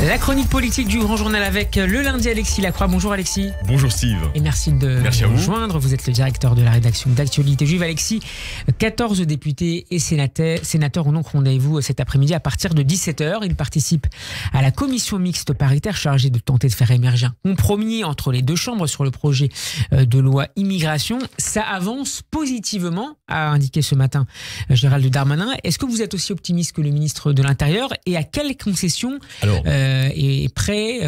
La chronique politique du Grand Journal avec le lundi Alexis Lacroix. Bonjour Alexis. Bonjour Steve. Et merci de nous rejoindre. Vous êtes le directeur de la rédaction d'Actualité Juive. Alexis, 14 députés et sénateurs ont donc rendez-vous cet après-midi à partir de 17h. Ils participent à la commission mixte paritaire chargée de tenter de faire émerger un compromis entre les deux chambres sur le projet de loi immigration. Ça avance positivement, a indiqué ce matin Gérald Darmanin. Est-ce que vous êtes aussi optimiste que le ministre de l'Intérieur et à quelles concessions est prêt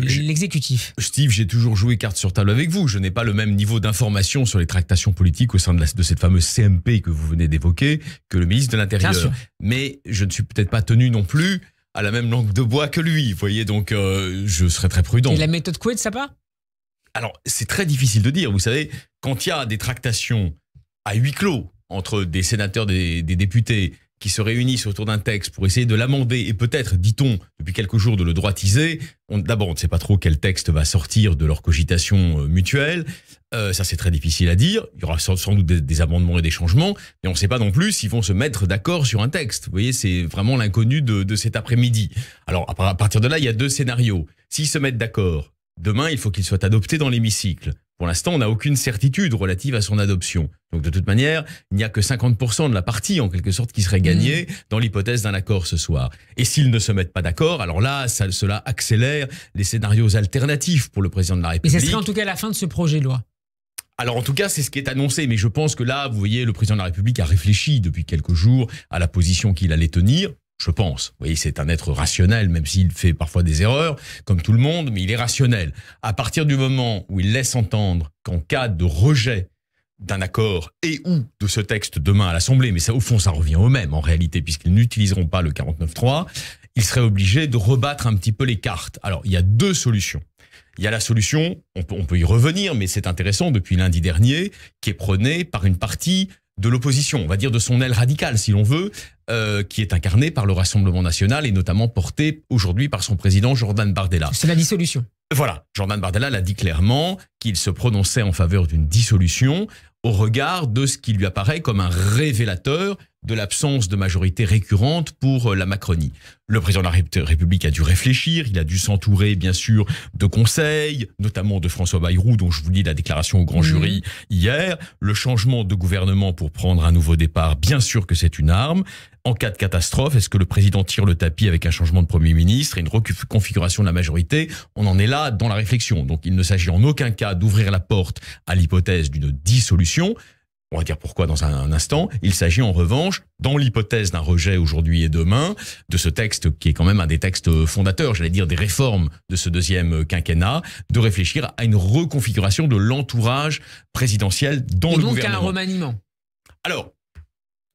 l'exécutif? Steve, j'ai toujours joué carte sur table avec vous. Je n'ai pas le même niveau d'information sur les tractations politiques au sein de cette fameuse CMP que vous venez d'évoquer que le ministre de l'Intérieur. Mais je ne suis peut-être pas tenu non plus à la même langue de bois que lui. Vous voyez, donc je serai très prudent. Et la méthode Coué de sa part? Alors, c'est très difficile de dire. Vous savez, quand il y a des tractations à huis clos entre des sénateurs, des députés qui se réunissent autour d'un texte pour essayer de l'amender et peut-être, dit-on, depuis quelques jours de le droitiser. D'abord, on ne sait pas trop quel texte va sortir de leur cogitation mutuelle. Ça, c'est très difficile à dire. Il y aura sans doute des amendements et des changements, mais on ne sait pas non plus s'ils vont se mettre d'accord sur un texte. Vous voyez, c'est vraiment l'inconnu de cet après-midi. Alors, à partir de là, il y a deux scénarios. S'ils se mettent d'accord, demain, il faut qu'il soit adopté dans l'hémicycle. Pour l'instant, on n'a aucune certitude relative à son adoption. Donc de toute manière, il n'y a que 50% de la partie, en quelque sorte, qui serait gagnée dans l'hypothèse d'un accord ce soir. Et s'ils ne se mettent pas d'accord, alors là, cela accélère les scénarios alternatifs pour le président de la République. Mais ce serait en tout cas la fin de ce projet de loi. Alors en tout cas, c'est ce qui est annoncé, mais je pense que là, vous voyez, le président de la République a réfléchi depuis quelques jours à la position qu'il allait tenir. Je pense. Vous voyez, c'est un être rationnel, même s'il fait parfois des erreurs, comme tout le monde, mais il est rationnel. À partir du moment où il laisse entendre qu'en cas de rejet d'un accord et ou de ce texte demain à l'Assemblée, mais ça, au fond, ça revient au même en réalité, puisqu'ils n'utiliseront pas le 49.3, il serait obligé de rebattre un petit peu les cartes. Alors, il y a deux solutions. Il y a la solution, on peut y revenir, mais c'est intéressant, depuis lundi dernier, qui est prônée par une partie de l'opposition, on va dire de son aile radicale, si l'on veut, qui est incarnée par le Rassemblement national et notamment portée aujourd'hui par son président Jordan Bardella. C'est la dissolution. Voilà, Jordan Bardella l'a dit clairement qu'il se prononçait en faveur d'une dissolution au regard de ce qui lui apparaît comme un révélateur de l'absence de majorité récurrente pour la Macronie. Le président de la République a dû réfléchir, il a dû s'entourer bien sûr de conseils, notamment de François Bayrou, dont je vous lis la déclaration au grand jury hier. Le changement de gouvernement pour prendre un nouveau départ, bien sûr que c'est une arme. En cas de catastrophe, est-ce que le président tire le tapis avec un changement de Premier ministre et une reconfiguration de la majorité? On en est là dans la réflexion. Donc il ne s'agit en aucun cas d'ouvrir la porte à l'hypothèse d'une dissolution. On va dire pourquoi dans un instant. Il s'agit en revanche, dans l'hypothèse d'un rejet aujourd'hui et demain, de ce texte qui est quand même un des textes fondateurs, j'allais dire des réformes de ce deuxième quinquennat, de réfléchir à une reconfiguration de l'entourage présidentiel dans le gouvernement. Et donc à un remaniement. Alors,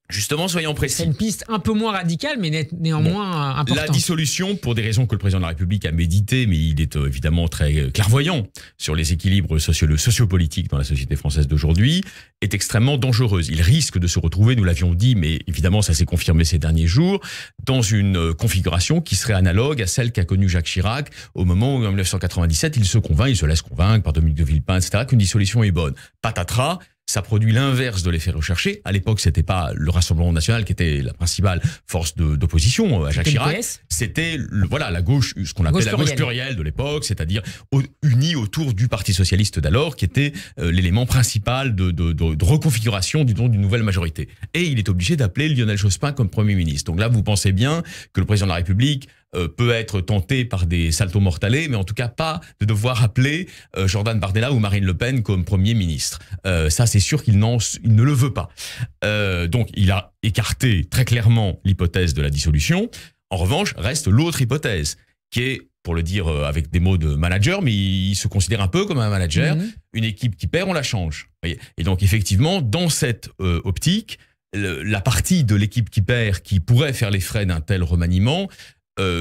justement, soyons précis. C'est une piste un peu moins radicale, mais néanmoins importante. La dissolution, pour des raisons que le président de la République a médité, mais il est évidemment très clairvoyant sur les équilibres sociopolitiques dans la société française d'aujourd'hui, est extrêmement dangereuse. Il risque de se retrouver, nous l'avions dit, mais évidemment ça s'est confirmé ces derniers jours, dans une configuration qui serait analogue à celle qu'a connue Jacques Chirac au moment où, en 1997, il se laisse convaincre par Dominique de Villepin, etc., qu'une dissolution est bonne. Patatras. Ça produit l'inverse de l'effet recherché. À l'époque, c'était pas le Rassemblement national qui était la principale force d'opposition à Jacques Chirac. C'était la gauche, ce qu'on appelle la gauche plurielle de l'époque, c'est-à-dire unie autour du Parti socialiste d'alors, qui était l'élément principal de reconfiguration d'une nouvelle majorité. Et il est obligé d'appeler Lionel Jospin comme Premier ministre. Donc là, vous pensez bien que le président de la République peut être tenté par des salto mortale, mais en tout cas pas de devoir appeler Jordan Bardella ou Marine Le Pen comme Premier ministre. Ça, c'est sûr qu'il ne le veut pas. Donc, il a écarté très clairement l'hypothèse de la dissolution. En revanche, reste l'autre hypothèse, qui est, pour le dire avec des mots de manager, mais il se considère un peu comme un manager, une équipe qui perd, on la change. Et donc, effectivement, dans cette optique, la partie de l'équipe qui perd, qui pourrait faire les frais d'un tel remaniement,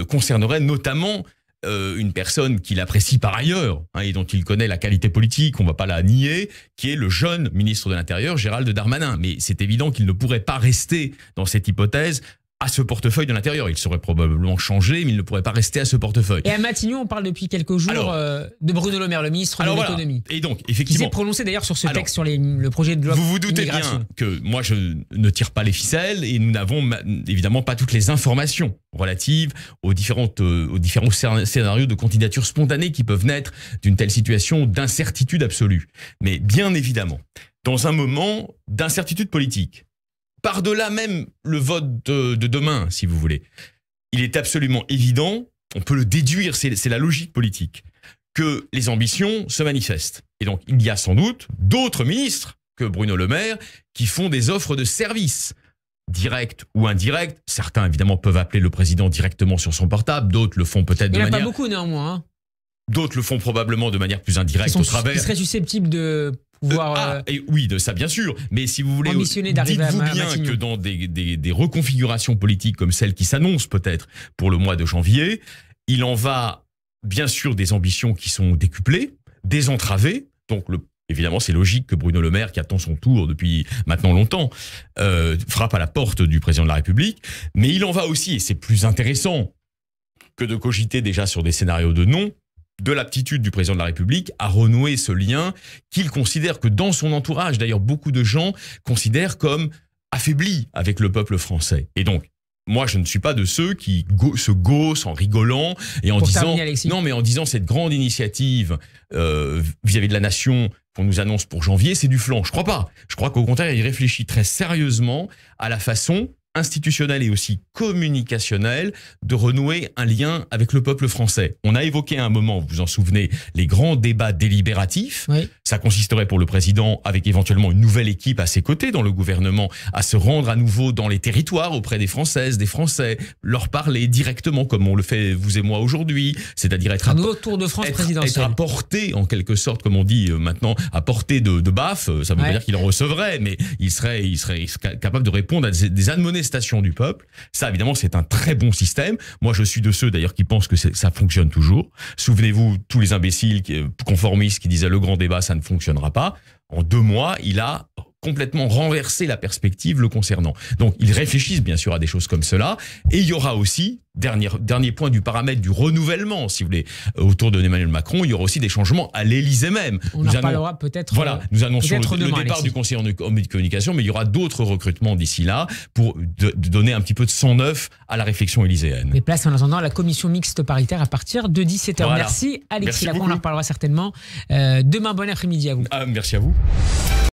concernerait notamment une personne qu'il apprécie par ailleurs et dont il connaît la qualité politique, on ne va pas la nier, qui est le jeune ministre de l'Intérieur, Gérald Darmanin. Mais c'est évident qu'il ne pourrait pas rester dans cette hypothèse à ce portefeuille de l'intérieur. Il serait probablement changé, mais il ne pourrait pas rester à ce portefeuille. Et à Matignon, on parle depuis quelques jours de Bruno Le Maire, le ministre de l'économie. Et donc, qui effectivement, s'est prononcé d'ailleurs sur ce texte, sur le projet de loi. Vous vous doutez bien que moi, je ne tire pas les ficelles et nous n'avons évidemment pas toutes les informations relatives aux différents scénarios de candidature spontanée qui peuvent naître d'une telle situation d'incertitude absolue. Mais bien évidemment, dans un moment d'incertitude politique, par-delà même le vote de demain, si vous voulez, il est absolument évident, on peut le déduire, c'est la logique politique, que les ambitions se manifestent. Et donc, il y a sans doute d'autres ministres que Bruno Le Maire qui font des offres de services, directes ou indirectes. Certains, évidemment, peuvent appeler le président directement sur son portable, d'autres le font peut-être de manière... Il n'y en a pas beaucoup, néanmoins. Hein. D'autres le font probablement de manière plus indirecte au travers... Qui seraient susceptibles de... et oui, de ça bien sûr, mais si vous voulez, dites-vous bien que dans des reconfigurations politiques comme celle qui s'annonce peut-être pour le mois de janvier, il en va bien sûr des ambitions qui sont décuplées, désentravées, donc évidemment, c'est logique que Bruno Le Maire, qui attend son tour depuis maintenant longtemps, frappe à la porte du président de la République, mais il en va aussi, et c'est plus intéressant que de cogiter déjà sur des scénarios de non, de l'aptitude du président de la République à renouer ce lien qu'il considère que dans son entourage, d'ailleurs beaucoup de gens considèrent comme affaibli avec le peuple français. Et donc, moi je ne suis pas de ceux qui se gaussent en rigolant et en disant non, mais en disant cette grande initiative vis-à-vis de la nation qu'on nous annonce pour janvier, c'est du flan. Je crois pas. Je crois qu'au contraire, il réfléchit très sérieusement à la façon institutionnelle et aussi communicationnelle de renouer un lien avec le peuple français. On a évoqué à un moment, vous vous en souvenez, les grands débats délibératifs. Oui. Ça consisterait pour le président, avec éventuellement une nouvelle équipe à ses côtés dans le gouvernement, à se rendre à nouveau dans les territoires auprès des Françaises, des Français, leur parler directement comme on le fait vous et moi aujourd'hui, c'est-à-dire être un nouveau tour de France présidentiel. Être à portée, en quelque sorte, comme on dit maintenant, à portée de baffe. Ça veut pas dire qu'il en recevrait, mais il serait capable de répondre à des admonestations du peuple. Ça, évidemment, c'est un très bon système. Moi, je suis de ceux, d'ailleurs, qui pensent que ça fonctionne toujours. Souvenez-vous, tous les imbéciles conformistes qui disaient le grand débat, ça ne fonctionnera pas. En 2 mois, il a complètement renversé la perspective le concernant. Donc, ils réfléchissent bien sûr à des choses comme cela. Et il y aura aussi, dernier point du paramètre du renouvellement, si vous voulez, autour de Emmanuel Macron, il y aura aussi des changements à l'Élysée même. On en parlera peut-être. Voilà, nous annonçons le départ du conseiller en communication, mais il y aura d'autres recrutements d'ici là pour donner un petit peu de sang neuf à la réflexion élyséenne. Et place en attendant la commission mixte paritaire à partir de 17h. Voilà. Merci Alexis Lacon, on en reparlera certainement demain. Bon après-midi à vous. Merci à vous.